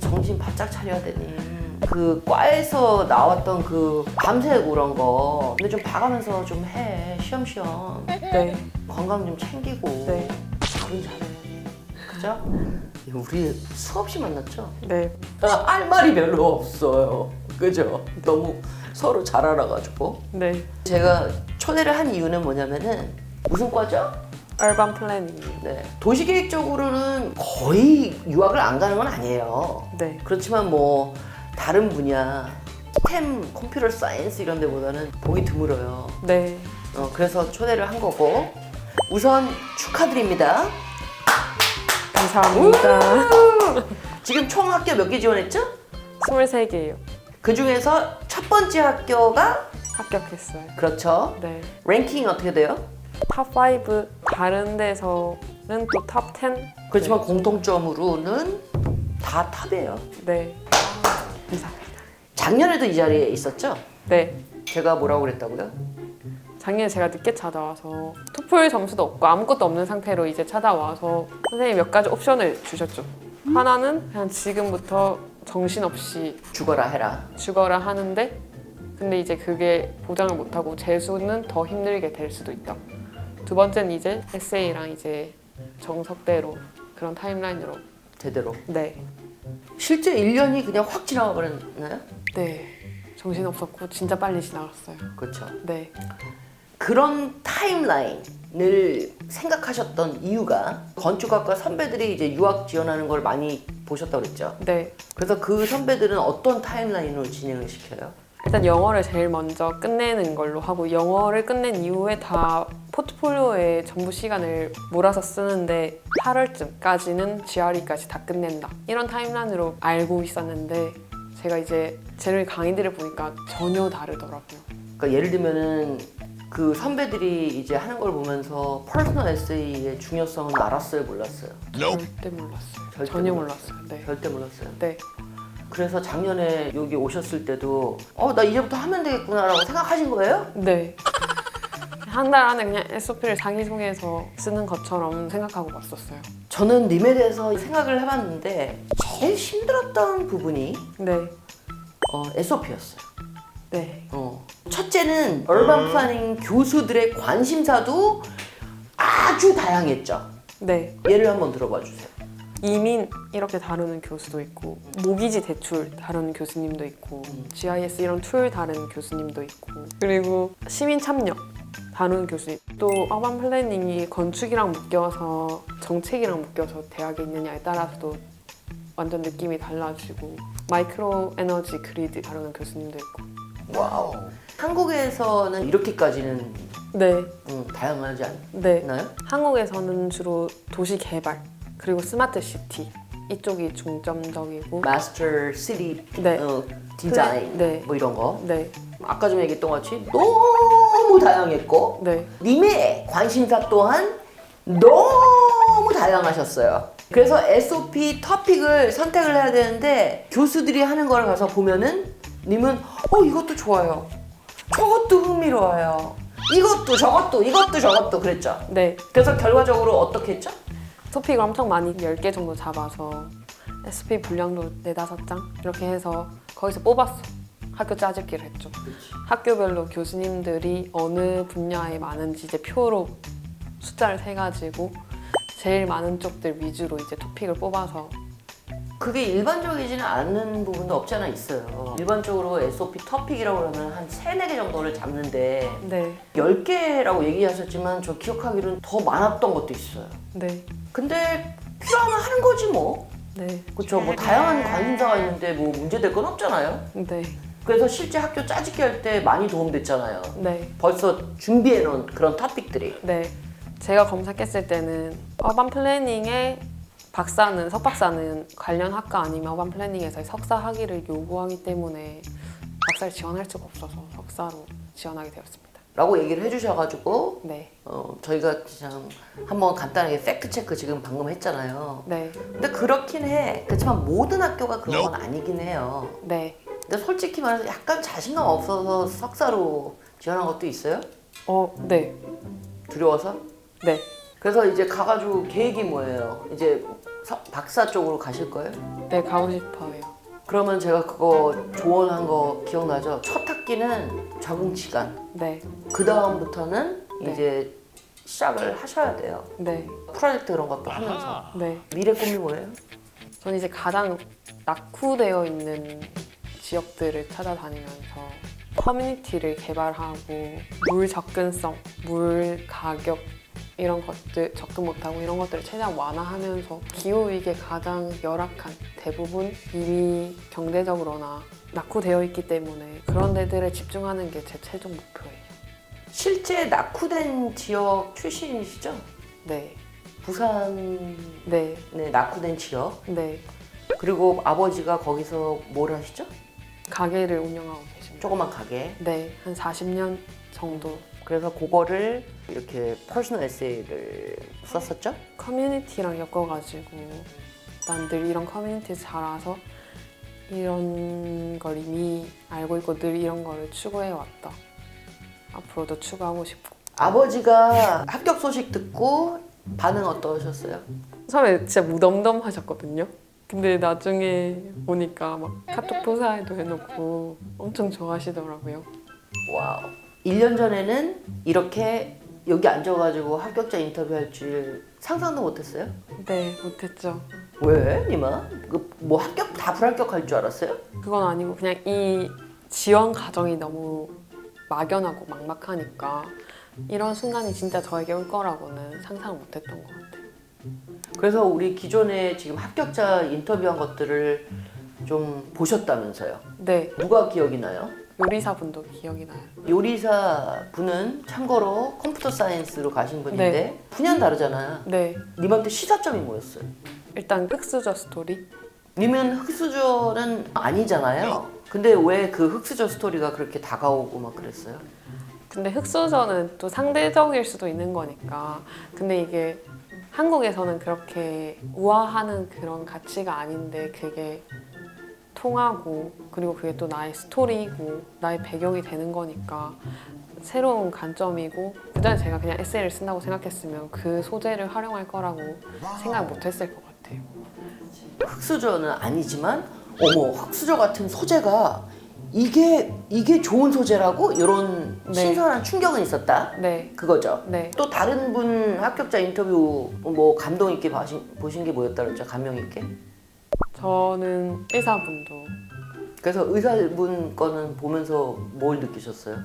정신 바짝 차려야 되니. 그 과에서 나왔던 그 밤새고 그런 거 근데 좀 봐가면서 좀 해. 쉬엄쉬엄. 네. 건강 좀 챙기고. 네. 밥은 잘해. 그죠? 우리 수없이 만났죠? 네. 할 말이 별로 없어요. 그죠? 너무 서로 잘 알아가지고. 네. 제가 초대를 한 이유는 뭐냐면은 무슨 과죠? 얼반 플래닝이요. 네. 도시계획적으로는 거의 유학을 안 가는 건 아니에요. 네. 그렇지만 뭐 다른 분야, 스템, 컴퓨터 사이언스 이런 데보다는 보기 드물어요. 네. 그래서 초대를 한 거고 우선 축하드립니다. 감사합니다. 지금 총 학교 몇 개 지원했죠? 23개예요. 그 중에서 첫 번째 학교가 합격했어요. 그렇죠. 네. 랭킹 어떻게 돼요? 탑5 다른 데서는 또 탑10. 그렇지만 공통점으로는 다 탑이에요. 네. 감사합니다. 작년에도 이 자리에 있었죠? 네. 제가 뭐라고 그랬다고요? 작년에 제가 늦게 찾아와서 토플 점수도 없고 아무것도 없는 상태로 이제 찾아와서 선생님이 몇 가지 옵션을 주셨죠. 하나는 그냥 지금부터 정신없이 죽어라 해라. 죽어라 하는데 근데 이제 그게 보장을 못하고 재수는 더 힘들게 될 수도 있다. 두 번째는 이제 에세이랑 이제 정석대로 그런 타임라인으로. 제대로. 네. 실제 1년이 그냥 확 지나가 버렸나요? 네. 정신없었고 진짜 빨리 지나갔어요. 그렇죠. 네. 그런 타임라인을 생각하셨던 이유가 건축학과 선배들이 이제 유학 지원하는 걸 많이 보셨다고 그랬죠. 네. 그래서 그 선배들은 어떤 타임라인으로 진행을 시켜요? 일단 영어를 제일 먼저 끝내는 걸로 하고 영어를 끝낸 이후에 다 포트폴리오에 전부 시간을 몰아서 쓰는데 8월쯤까지는 GRE까지 다 끝낸다. 이런 타임라인으로 알고 있었는데 제가 이제 제일 강의들을 보니까 전혀 다르더라고요. 그러니까 예를 들면은 그 선배들이 이제 하는 걸 보면서 퍼스널 에세이의 중요성은 알았어요, 몰랐어요? 절대 몰랐어요. 절대 전혀 몰랐어요. 몰랐어요. 네. 절대 몰랐어요. 네. 그래서 작년에 여기 오셨을 때도 나 이제부터 하면 되겠구나라고 생각하신 거예요? 네. 한 달 안에 그냥 SOP를 자기소개해서 쓰는 것처럼 생각하고 왔었어요. 저는 님에 대해서 생각을 해봤는데 제일 힘들었던 부분이 네. SOP였어요. 네. 첫째는 얼반 플래닝 교수들의 관심사도 아주 다양했죠. 네. 예를 한번 들어봐 주세요. 이민 이렇게 다루는 교수도 있고 모기지 대출 다루는 교수님도 있고 GIS 이런 툴 다루는 교수님도 있고 그리고 시민 참여 다루는 교수님 또 어반 플래닝이 건축이랑 묶여서 정책이랑 묶여서 대학에 있느냐에 따라서도 완전 느낌이 달라지고 마이크로 에너지 그리드 다루는 교수님도 있고 와우. 한국에서는 이렇게까지는 네, 다양하지 네. 않나요? 한국에서는 주로 도시 개발 그리고 스마트 시티 이쪽이 중점적이고 마스터 시티 네. 디자인 네. 뭐 이런 거. 네, 아까 좀 얘기했던 것 같이 너무 다양했고 네, 님의 관심사 또한 너무 다양하셨어요. 그래서 SOP 토픽을 선택을 해야 되는데 교수들이 하는 걸 가서 보면은 님은 이것도 좋아요. 저것도 흥미로워요. 이것도 저것도 그랬죠. 네. 그래서 결과적으로 어떻게 했죠? 토픽을 엄청 많이 10개 정도 잡아서 SP 분량도 4, 5장 이렇게 해서 거기서 뽑았어. 학교 짜집기를 했죠. 학교별로 교수님들이 어느 분야에 많은지 이제 표로 숫자를 세가지고 제일 많은 쪽들 위주로 이제 토픽을 뽑아서 그게 일반적이지는 않은 부분도 없지 않아 있어요. 일반적으로 SOP 토픽이라고 그러면 한 3, 4개 정도를 잡는데 네, 10개라고 얘기하셨지만 저 기억하기로는 더 많았던 것도 있어요. 네, 근데 필요하면 하는 거지 뭐. 네, 그렇죠. 뭐 다양한 관심사가 있는데 뭐 문제될 건 없잖아요. 네, 그래서 실제 학교 짜집기 할 때 많이 도움됐잖아요. 네, 벌써 준비해 놓은 그런 토픽들이. 네. 제가 검색했을 때는 어반 플래닝의 박사는 석박사는 관련 학과 아니면 어반 플래닝에서 석사 학위를 요구하기 때문에 박사를 지원할 수가 없어서 석사로 지원하게 되었습니다. 라고 얘기를 해주셔가지고 네, 저희가 그냥 한번 간단하게 팩트 체크 지금 방금 했잖아요. 네, 근데 그렇긴 해. 그렇지만 모든 학교가 그런 건 아니긴 해요. 네. 근데 솔직히 말해서 약간 자신감 없어서 석사로 지원한 것도 있어요? 네, 두려워서? 네. 그래서 이제 가가지고 계획이 뭐예요? 이제 박사 쪽으로 가실 거예요? 네, 가고 싶어요. 그러면 제가 그거 조언한 거 기억나죠? 첫 학기는 적응 시간. 네, 그 다음부터는 네. 이제 시작을 하셔야 돼요. 네, 프로젝트 그런 것도 하면서. 네. 미래 꿈이 뭐예요? 저는 이제 가장 낙후되어 있는 지역들을 찾아다니면서 커뮤니티를 개발하고 물 접근성, 물 가격 이런 것들 접근 못하고 이런 것들을 최대한 완화하면서 기후위기에 가장 열악한 대부분 이미 경제적으로나 낙후되어 있기 때문에 그런 데들에 집중하는 게 제 최종 목표예요. 실제 낙후된 지역 출신이시죠? 네, 부산의 네, 낙후된 지역. 네. 그리고 아버지가 거기서 뭘 하시죠? 가게를 운영하고 계십니다. 조그만 가게. 네, 한 40년 정도. 그래서 그거를 이렇게 퍼스널 에세이를 썼었죠? 커뮤니티랑 엮어가지고 난 늘 이런 커뮤니티에서 자라서 이런 걸 이미 알고 있고 늘 이런 거를 추구해왔다. 앞으로도 추구하고 싶고. 아버지가 합격 소식 듣고 반응 어떠셨어요? 처음에 진짜 무덤덤하셨거든요. 근데 나중에 보니까 막 카톡 프사에도 해놓고 엄청 좋아하시더라고요. 와우. 1년 전에는 이렇게 여기 앉아가지고 합격자 인터뷰할 줄 상상도 못했어요? 네, 못했죠. 왜, 니마? 뭐 합격 다 불합격할 줄 알았어요? 그건 아니고 그냥 이 지원 과정이 너무 막연하고 막막하니까 이런 순간이 진짜 저에게 올 거라고는 상상 못했던 것 같아요. 그래서 우리 기존에 지금 합격자 인터뷰한 것들을 좀 보셨다면서요? 네, 누가 기억이 나요? 요리사분도 기억이 나요. 요리사 분은 참고로 컴퓨터 사이언스로 가신 분인데 네. 분야는 다르잖아요. 네, 님한테 시사점이 뭐였어요? 일단 흑수저 스토리. 님은 흑수저는 아니잖아요. 근데 왜 그 흑수저 스토리가 그렇게 다가오고 막 그랬어요? 근데 흑수저는 또 상대적일 수도 있는 거니까. 근데 이게 한국에서는 그렇게 우아하는 그런 가치가 아닌데 그게 통하고 그리고 그게 또 나의 스토리이고 나의 배경이 되는 거니까 새로운 관점이고 그전에 제가 그냥 에세이를 쓴다고 생각했으면 그 소재를 활용할 거라고 생각 못 했을 것 같아요. 흑수저는 아니지만 어머 흑수저 같은 소재가 이게 좋은 소재라고 이런 네. 신선한 충격은 있었다. 네, 그거죠. 네. 또 다른 분 합격자 인터뷰 뭐 감동 있게 보신 게 뭐였다 그랬죠? 감명 있게? 저는 의사분도 그래서 의사분 거는 보면서 뭘 느끼셨어요?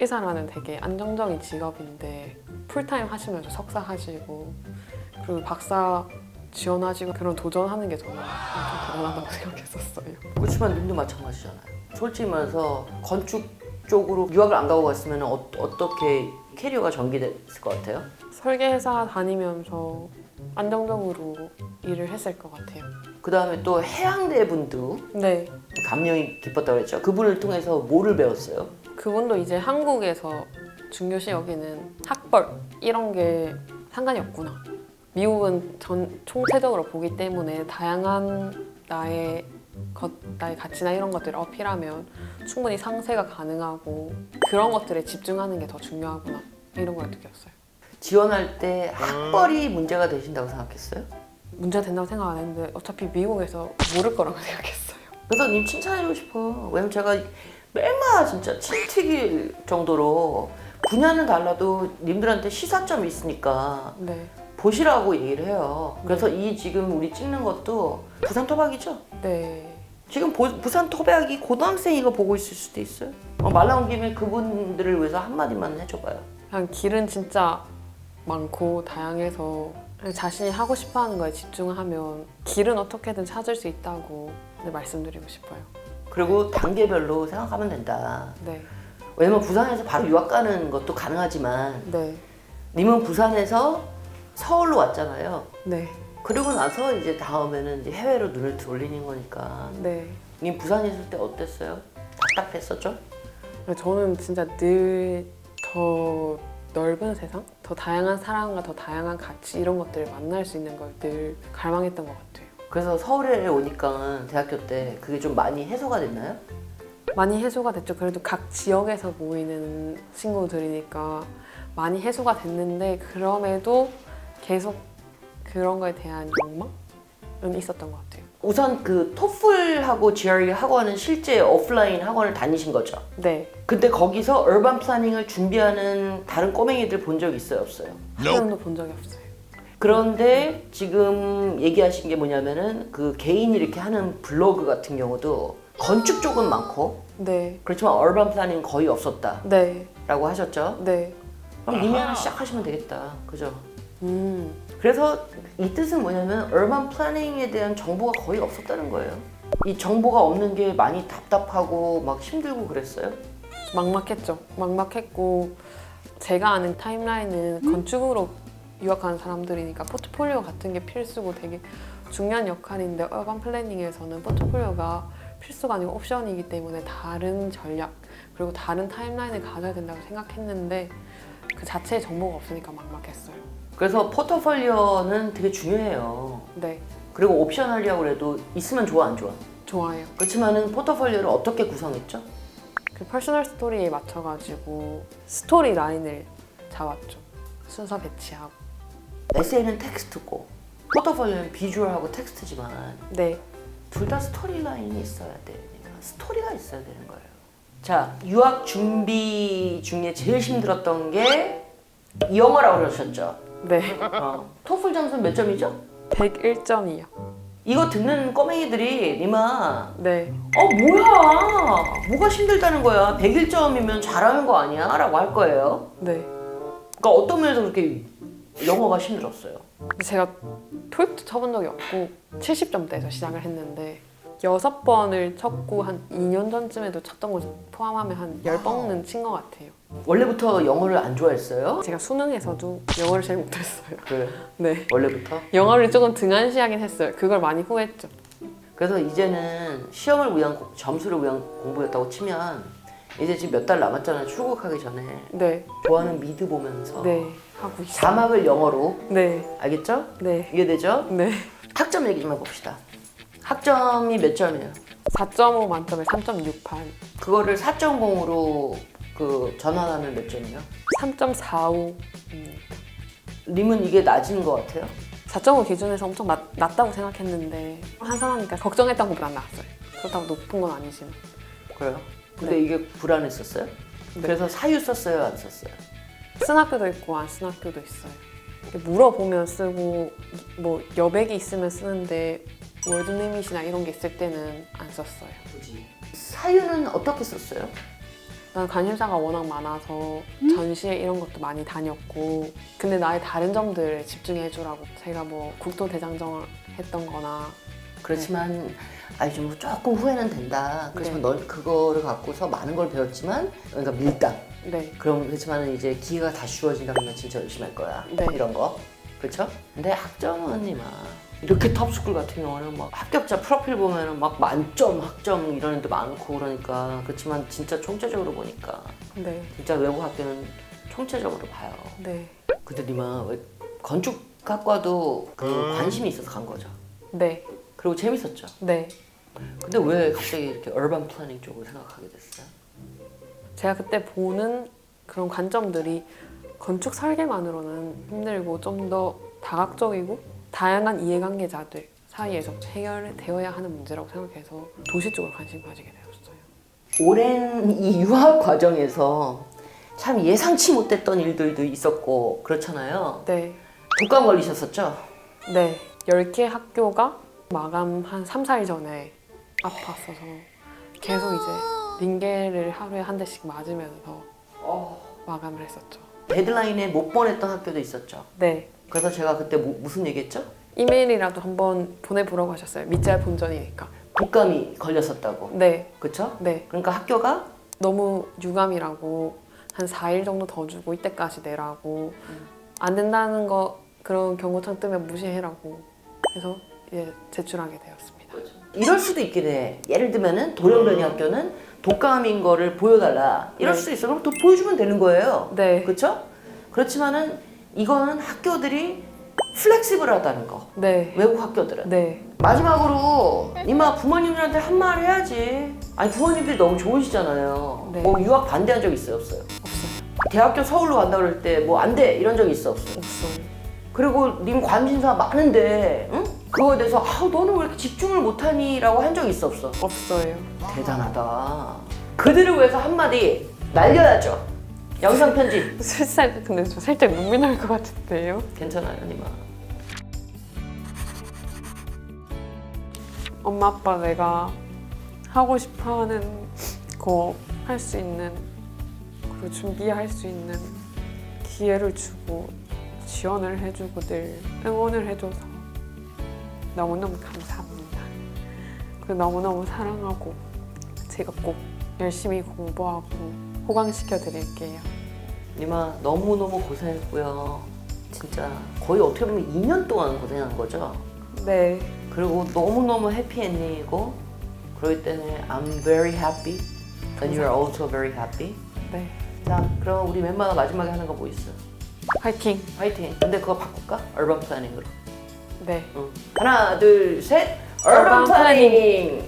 의사라는 되게 안정적인 직업인데 풀타임 하시면서 석사 하시고 그리고 박사 지원하시고 그런 도전하는 게 저는 엄청 대단하다고 생각했었어요. 그렇지만 님도 마찬가지잖아요. 솔직히 말해서 건축 쪽으로 유학을 안 가고 갔으면 어떻게 캐리어가 전개됐을 것 같아요? 설계회사 다니면서 안정적으로 일을 했을 것 같아요. 그 다음에 또 해양대 분도 네, 감명이 깊었다고 했죠. 그분을 통해서 뭐를 배웠어요? 그분도 이제 한국에서 중요시 여기는 학벌 이런 게 상관이 없구나. 미국은 총체적으로 보기 때문에 다양한 나의 가치나 이런 것들을 어필하면 충분히 상세가 가능하고 그런 것들에 집중하는 게 더 중요하구나 이런 걸 느꼈어요. 지원할 때 학벌이 문제가 되신다고 생각했어요? 문제가 된다고 생각 안 했는데 어차피 미국에서 모를 거라고 생각했어요. 그래서 님 칭찬해주고 싶어. 왜냐면 제가 매일마다 진짜 침 튀길 정도로 분야는 달라도 님들한테 시사점이 있으니까 네, 보시라고 얘기를 해요. 그래서 이 지금 우리 찍는 것도 부산 토박이죠? 네. 지금 부산 토박이 고등학생이 이거 보고 있을 수도 있어요. 말 나온 김에 그분들을 위해서 한마디만 해줘봐요. 그냥 길은 진짜 많고 다양해서 그냥 자신이 하고 싶어하는 거에 집중하면 길은 어떻게든 찾을 수 있다고 말씀드리고 싶어요. 그리고 단계별로 생각하면 된다. 네, 왜냐면 부산에서 바로 유학 가는 것도 가능하지만 네, 님은 부산에서 서울로 왔잖아요. 네, 그리고 나서 이제 다음에는 이제 해외로 눈을 돌리는 거니까. 네. 님 부산에 있을 때 어땠어요? 답답했었죠? 저는 진짜 늘 더 넓은 세상, 더 다양한 사람과 더 다양한 가치 이런 것들을 만날 수 있는 걸 늘 갈망했던 것 같아요. 그래서 서울에 오니까 대학교 때 그게 좀 많이 해소가 됐나요? 많이 해소가 됐죠. 그래도 각 지역에서 모이는 친구들이니까 많이 해소가 됐는데 그럼에도 계속 그런 거에 대한 욕망은 있었던 것 같아요. 우선 그 토플하고 GRE 학원은 실제 오프라인 학원을 다니신 거죠? 네. 근데 거기서 얼반 플래닝을 준비하는 다른 꼬맹이들 본 적 있어요, 없어요? 한 명도 본 적이 없어요. 그런데 지금 얘기하신 게 뭐냐면은 그 개인이 이렇게 하는 블로그 같은 경우도 건축 쪽은 많고 네. 그렇지만 얼반 플래닝 거의 없었다라고 네. 하셨죠? 네. 그럼 이미 하나 시작하시면 되겠다, 그죠? 그래서 이 뜻은 뭐냐면 얼반 플래닝에 대한 정보가 거의 없었다는 거예요. 이 정보가 없는 게 많이 답답하고 막 힘들고 그랬어요? 막막했죠. 막막했고 제가 아는 타임라인은 건축으로 유학하는 사람들이니까 포트폴리오 같은 게 필수고 되게 중요한 역할인데 얼반 플래닝에서는 포트폴리오가 필수가 아니고 옵션이기 때문에 다른 전략 그리고 다른 타임라인을 가져야 된다고 생각했는데 그 자체의 정보가 없으니까 막막했어요. 그래서 포트폴리오는 되게 중요해요. 네, 그리고 옵셔널이라고 해도 있으면 좋아 안 좋아? 좋아요. 그렇지만은 포트폴리오를 어떻게 구성했죠? 그 퍼스널 스토리에 맞춰가지고 스토리 라인을 잡았죠. 순서 배치하고. 에세이는 텍스트고 포트폴리오는 비주얼하고 텍스트지만 네, 둘 다 스토리 라인이 있어야 되니까 스토리가 있어야 되는 거예요. 자, 유학 준비 중에 제일 힘들었던 게 영어라고 그러셨죠? 네. 토플 점수는 몇 점이죠? 101점이요. 이거 듣는 꼬맹이들이 니마 네, 뭐야 뭐가 힘들다는 거야 101점이면 잘하는 거 아니야? 라고 할 거예요. 네. 그러니까 어떤 면에서 그렇게 영어가 힘들었어요? 제가 토익도 쳐본 적이 없고 70점대에서 시작을 했는데 6번을 쳤고 한 2년 전쯤에도 쳤던 거 포함하면 한 10번은 친 것 같아요. 원래부터 영어를 안 좋아했어요? 제가 수능에서도 영어를 제일 못했어요. 그래 네. 원래부터? 영어를 조금 등한시하긴 했어요. 그걸 많이 후회했죠. 그래서 이제는 시험을 위한 점수를 위한 공부였다고 치면 이제 지금 몇 달 남았잖아요. 출국하기 전에 네. 좋아하는 미드 보면서 네. 하고 있어요. 자막을 영어로 네. 알겠죠? 네. 이해되죠? 네. 학점 얘기 좀 해봅시다. 학점이 몇 점이에요? 4.5 만점에 3.68. 그거를 4.0으로 그 전환하면 몇 점이에요? 3.45. 님은 이게 낮은 것 같아요? 4.5 기준에서 엄청 낮다고 생각했는데 한산하니까 걱정했던 것보다 나았어요. 그렇다고 높은 건 아니지만. 그래요? 근데 네. 이게 불안했었어요? 네. 그래서 사유 썼어요? 안 썼어요? 쓴 학교도 있고 안 쓴 학교도 있어요. 물어보면 쓰고 뭐 여백이 있으면 쓰는데 월드 리밋이나 이런 게 있을 때는 안 썼어요. 사유는 어떻게 썼어요? 난 관심사가 워낙 많아서 전시회 이런 것도 많이 다녔고 근데 나의 다른 점들을 집중해주라고 제가 뭐 국토대장정을 했던 거나 그렇지만 아니 좀 조금 후회는 된다. 그렇지만 넌 그거를 갖고서 많은 걸 배웠지만 그러니까 밀당. 네. 그렇지만 이제 기회가 다시 주어진다 그러면 진짜 열심히 할 거야. 네. 이런 거. 그렇죠? 근데 학점은 이마 이렇게 톱스쿨 같은 경우는 막 합격자 프로필 보면은 막 만점 학점 이런 애들 많고 그러니까 그렇지만 진짜 총체적으로 보니까 네. 진짜 외국 학교는 총체적으로 봐요. 네. 근데 니마 왜 건축학과도 그 관심이 있어서 간 거죠. 네. 그리고 재밌었죠. 네. 근데 왜 갑자기 이렇게 얼반 플래닝 쪽으로 생각하게 됐어요? 제가 그때 보는 그런 관점들이 건축 설계만으로는 힘들고 좀 더 다각적이고 다양한 이해관계자들 사이에서 해결되어야 하는 문제라고 생각해서 도시 쪽으로 관심 가지게 되었어요. 오랜 이 유학 과정에서 참 예상치 못했던 일들도 있었고 그렇잖아요. 네. 독감 걸리셨었죠? 네. 10개 학교가 마감 한 3, 4일 전에 아팠어서 계속 이제 링겔을 하루에 한 대씩 맞으면서 마감을 했었죠. 데드라인에 못 보냈던 학교도 있었죠. 네. 그래서 제가 그때 무슨 얘기했죠? 이메일이라도 한번 보내보라고 하셨어요. 밑잘 본전이니까. 독감이 걸렸었다고. 네. 그쵸? 네. 그러니까 학교가 너무 유감이라고 한 4일 정도 더 주고 이때까지 내라고 안 된다는 거 그런 경고창 뜨면 무시해라고 해서 이제 제출하게 되었습니다. 이럴 수도 있긴 해. 예를 들면은 도령변이 학교는 독감인 거를 보여달라. 이럴 네. 수도 있어. 그럼 또 보여주면 되는 거예요. 네. 그렇죠? 그렇지만은 이거는 학교들이 플렉시블하다는 거. 네. 외국 학교들은. 네. 마지막으로 이마 부모님들한테 한 말 해야지. 아니 부모님들이 너무 좋으시잖아요. 네. 뭐 유학 반대한 적 있어요, 없어요? 없어요. 대학교 서울로 간다 그럴 때 뭐 안 돼 이런 적 있어, 없어요? 없어요. 그리고 님 관심사 많은데, 응? 그거에 대해서 너는 왜 이렇게 집중을 못하니? 라고 한 적이 있어 없어? 없어요. 대단하다. 그들을 위해서 한마디 날려야죠. 영상 편집. 근데 저 살짝 눈물 날 것 같은데요? 괜찮아요, 니마. 엄마 아빠 내가 하고 싶어하는 거 할 수 있는, 그리고 준비할 수 있는 기회를 주고 지원을 해주고 늘 응원을 해줘서 너무너무 감사합니다. 그리고 너무너무 사랑하고 제가 꼭 열심히 공부하고 호강시켜 드릴게요. 니마 너무너무 고생했고요. 진짜 거의 어떻게 보면 2년 동안 고생한 거죠. 네, 그리고 너무너무 해피엔딩이고 그러기 때문에 I'm very happy and you're also very happy. 네. 자, 그럼 우리 멤버가 마지막에 하는 거 뭐 있어? 화이팅! 화이팅! 근데 그거 바꿀까? 얼번 플래닝으로. 네. 응. 하나, 둘, 셋! 얼번 얼번 플래닝!